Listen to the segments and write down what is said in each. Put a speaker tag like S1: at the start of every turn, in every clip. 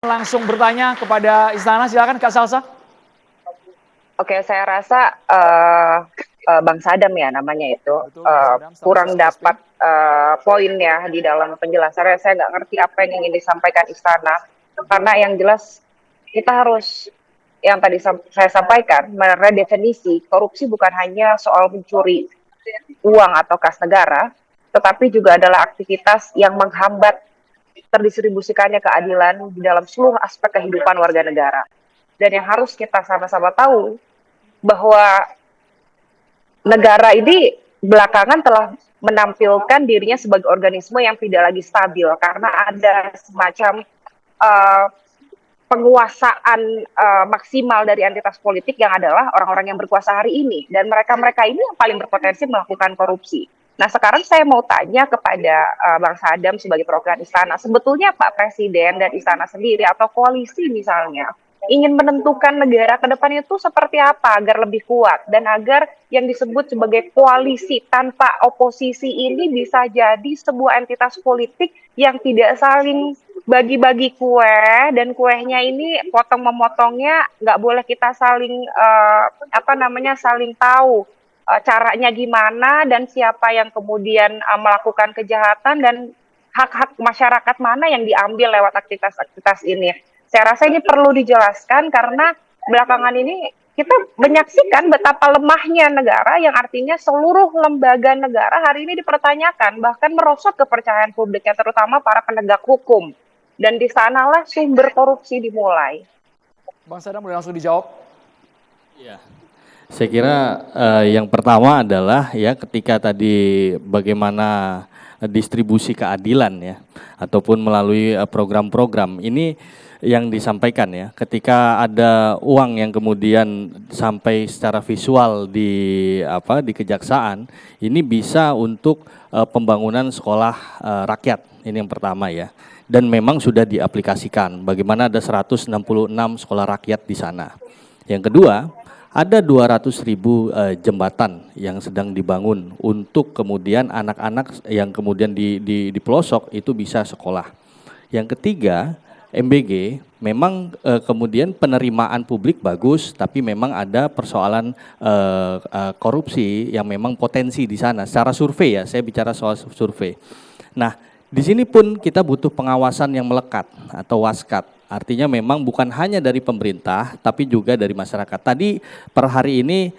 S1: Langsung bertanya kepada Istana, silakan Kak Salsa.
S2: Oke, saya rasa Bang Sadam ya namanya itu
S1: Betul, Bang Sadam,
S2: kurang
S1: staf KSP.
S2: dapat poin ya di dalam penjelasannya. Saya nggak ngerti apa yang ingin disampaikan Istana, karena yang jelas kita harus yang tadi saya sampaikan meredefinisi korupsi bukan hanya soal mencuri uang atau kas negara, tetapi juga adalah aktivitas yang menghambat terdistribusikannya keadilan di dalam seluruh aspek kehidupan warga negara. Dan yang harus kita sama-sama tahu bahwa negara ini belakangan telah menampilkan dirinya sebagai organisme yang tidak lagi stabil karena ada semacam uh, penguasaan maksimal dari entitas politik yang adalah orang-orang yang berkuasa hari ini, dan mereka-mereka ini yang paling berpotensi melakukan korupsi. Nah, sekarang saya mau tanya kepada Bang Sadam sebagai perwakilan Istana, sebetulnya Pak Presiden dan Istana sendiri atau koalisi misalnya ingin menentukan negara ke depan itu seperti apa agar lebih kuat dan agar yang disebut sebagai koalisi tanpa oposisi ini bisa jadi sebuah entitas politik yang tidak saling bagi-bagi kue, dan kuenya ini potong memotongnya nggak boleh kita saling saling tahu caranya gimana dan siapa yang kemudian melakukan kejahatan dan hak-hak masyarakat mana yang diambil lewat aktivitas-aktivitas ini. Saya rasa ini perlu dijelaskan karena belakangan ini kita menyaksikan betapa lemahnya negara, yang artinya seluruh lembaga negara hari ini dipertanyakan, bahkan merosot kepercayaan publiknya, terutama para penegak hukum. Dan di sanalah sumber korupsi dimulai.
S1: Bang Sadam, boleh langsung dijawab?
S3: Ya, saya kira yang pertama adalah ya ketika tadi bagaimana distribusi keadilan ya, ataupun melalui program-program ini yang disampaikan ya, ketika ada uang yang kemudian sampai secara visual di kejaksaan, ini bisa untuk pembangunan sekolah rakyat, ini yang pertama ya. Dan memang sudah diaplikasikan, bagaimana ada 166 sekolah rakyat di sana. Yang kedua, ada 200.000 jembatan yang sedang dibangun untuk kemudian anak-anak yang kemudian di pelosok itu bisa sekolah. Yang ketiga, MBG memang kemudian penerimaan publik bagus, tapi memang ada persoalan korupsi yang memang potensi di sana. Secara survei ya, saya bicara soal survei. Nah, di sini pun kita butuh pengawasan yang melekat atau waskat. Artinya memang bukan hanya dari pemerintah, tapi juga dari masyarakat. Tadi per hari ini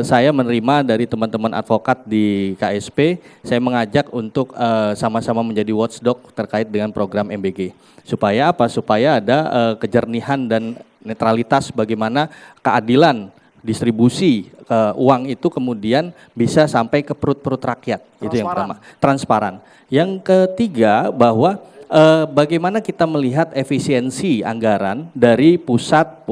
S3: saya menerima dari teman-teman advokat di KSP, saya mengajak untuk sama-sama menjadi watchdog terkait dengan program MBG. Supaya apa? Supaya ada kejernihan dan netralitas bagaimana keadilan distribusi uang itu kemudian bisa sampai ke perut-perut rakyat. Itu yang pertama, transparan. Yang ketiga bahwa bagaimana kita melihat efisiensi anggaran dari pusat,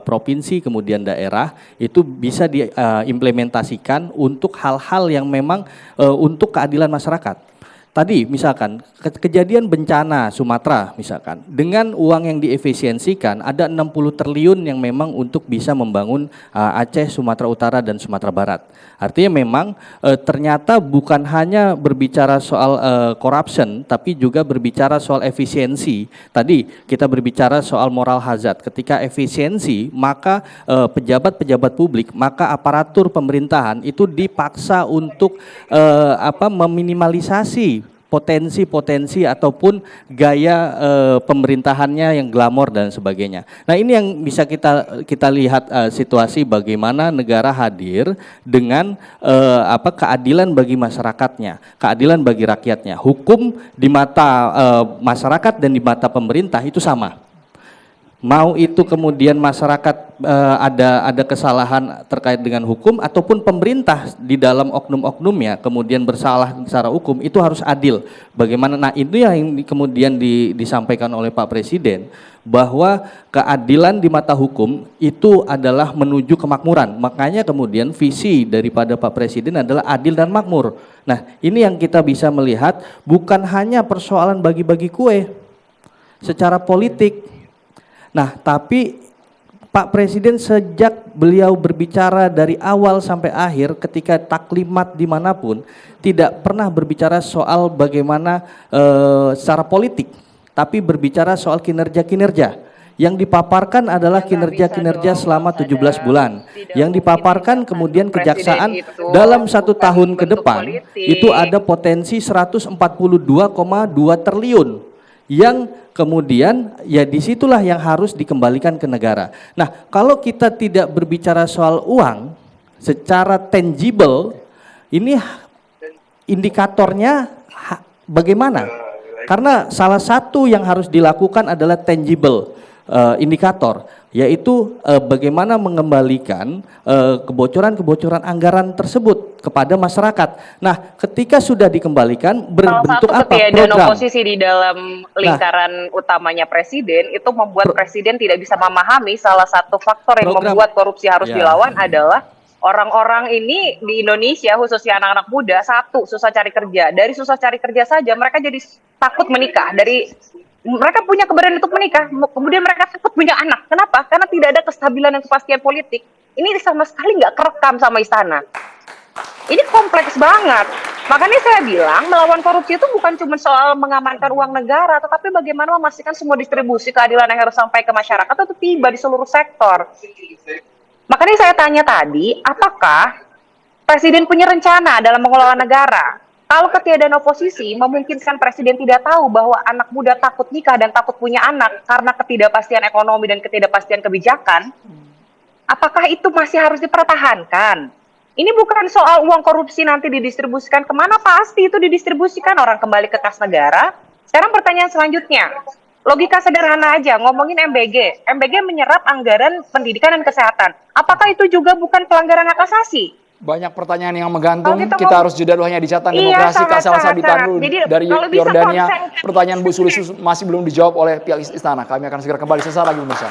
S3: provinsi, kemudian daerah itu bisa diimplementasikan untuk hal-hal yang memang untuk keadilan masyarakat. Tadi misalkan kejadian bencana Sumatera misalkan, dengan uang yang diefisiensikan ada 60 triliun yang memang untuk bisa membangun Aceh, Sumatera Utara dan Sumatera Barat. Artinya memang ternyata bukan hanya berbicara soal corruption, tapi juga berbicara soal efisiensi. Tadi kita berbicara soal moral hazard. Ketika efisiensi, maka pejabat-pejabat publik, maka aparatur pemerintahan itu dipaksa untuk meminimalisasi potensi-potensi ataupun gaya pemerintahannya yang glamor dan sebagainya. Nah, ini yang bisa kita lihat situasi bagaimana negara hadir dengan keadilan bagi masyarakatnya, keadilan bagi rakyatnya. Hukum di mata masyarakat dan di mata pemerintah itu sama. Mau itu kemudian masyarakat ada kesalahan terkait dengan hukum ataupun pemerintah di dalam oknum-oknumnya kemudian bersalah secara hukum, itu harus adil. Bagaimana? Nah, itu yang kemudian disampaikan oleh Pak Presiden, bahwa keadilan di mata hukum itu adalah menuju kemakmuran. Makanya kemudian visi daripada Pak Presiden adalah adil dan makmur. Nah, ini yang kita bisa melihat bukan hanya persoalan bagi-bagi kue secara politik. Nah, tapi Pak Presiden sejak beliau berbicara dari awal sampai akhir ketika taklimat dimanapun tidak pernah berbicara soal bagaimana secara politik tapi berbicara soal kinerja-kinerja. Yang dipaparkan adalah kinerja-kinerja selama 17 bulan. Yang dipaparkan kemudian kejaksaan dalam 1 tahun ke depan itu ada potensi 142,2 triliun. Yang kemudian ya disitulah yang harus dikembalikan ke negara. Nah, kalau kita tidak berbicara soal uang secara tangible, ini indikatornya bagaimana? Karena salah satu yang harus dilakukan adalah tangible indikator, yaitu bagaimana mengembalikan kebocoran-kebocoran anggaran tersebut kepada masyarakat. Nah, ketika sudah dikembalikan berbentuk apa?
S2: Ketiadaan
S3: Program.
S2: oposisi di dalam lingkaran utamanya presiden itu membuat presiden tidak bisa memahami salah satu faktor yang
S3: Program.
S2: membuat korupsi harus
S3: Ya.
S2: dilawan adalah orang-orang ini di Indonesia, khususnya anak-anak muda, satu, susah cari kerja. Dari susah cari kerja saja mereka jadi takut menikah. Mereka punya keberanian untuk menikah, kemudian mereka takut punya anak. Kenapa? Karena tidak ada kestabilan dan kepastian politik. Ini sama sekali nggak kerekam sama istana. Ini kompleks banget. Makanya saya bilang melawan korupsi itu bukan cuma soal mengamankan uang negara, tetapi bagaimana memastikan semua distribusi keadilan yang harus sampai ke masyarakat itu tiba di seluruh sektor. Makanya saya tanya tadi, apakah Presiden punya rencana dalam mengelola negara? Kalau ketiadaan oposisi memungkinkan Presiden tidak tahu bahwa anak muda takut nikah dan takut punya anak karena ketidakpastian ekonomi dan ketidakpastian kebijakan, apakah itu masih harus dipertahankan? Ini bukan soal uang korupsi nanti didistribusikan kemana, pasti itu didistribusikan orang kembali ke kas negara. Sekarang pertanyaan selanjutnya, logika sederhana aja, ngomongin MBG. MBG menyerap anggaran pendidikan dan kesehatan. Apakah itu juga bukan pelanggaran hak asasi?
S1: Banyak pertanyaan yang menggantung.
S2: Kalau kita
S1: Kita
S2: mau-
S1: harus jeda dulu hanya di catatan
S2: Iya,
S1: demokrasi. Kak Salsa
S2: sangat-sangat.
S1: ditahan dulu
S2: Jadi,
S1: dari
S2: kalau bisa
S1: Yordania.
S2: konsen-
S1: Pertanyaan Bu Sulis masih belum dijawab oleh pihak istana. Kami akan segera kembali sesaat lagi pemirsa.